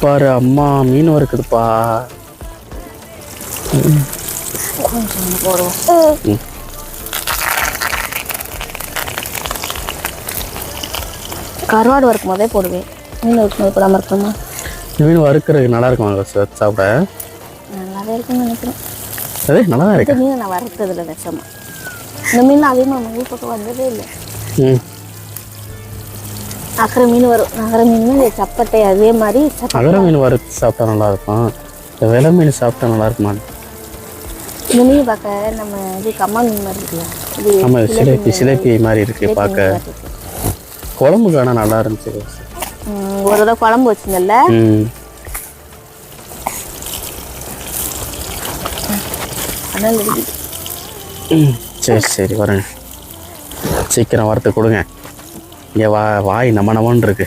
பாரு அம்மா மீன் வறுக்குதுப்பா. கொஞ்சம் போடுவோம். கருவாடு வறுக்கும் போதே போடுவேன். மீன் வறுக்கும் போது போடாமல் இருக்கணுமா? மீன் வறுக்கிறதுக்கு நல்லா இருக்குமா சாப்பிட? நல்லாவே இருக்குன்னு நினைக்கிறேன். அதே நல்லா தான் இருக்கு. மீன் நான் வறுத்ததில்லை விஷமா. இந்த மீன் அதிகமாக நம்ம ஊர் பக்கம் வந்ததே இல்லை. அக்கறை மீன் வரும். நகர மீன் சப்பட்டை அதே மாதிரி. நகர மீன் வறுத்து சாப்பிட்டா நல்லா இருக்கும். இந்த வெலை மீன் சாப்பிட்டா நல்லா இருக்குமா? இந்த மீன் பார்க்க நம்ம இது கம்மா மீன் மாதிரி இருக்குல்ல, இது நம்ம சிலேபி மாதிரி இருக்கு பார்க்க. குழம்புக்கு ஆனால் நல்லா இருந்துச்சு. ஒரு தடவை குழம்பு வச்சுங்கல்ல. சரி சரி வரேன். சீக்கிரம் வறுத்து கொடுங்க. இங்கே வாய் நம்ம நம்மன்னு இருக்கு.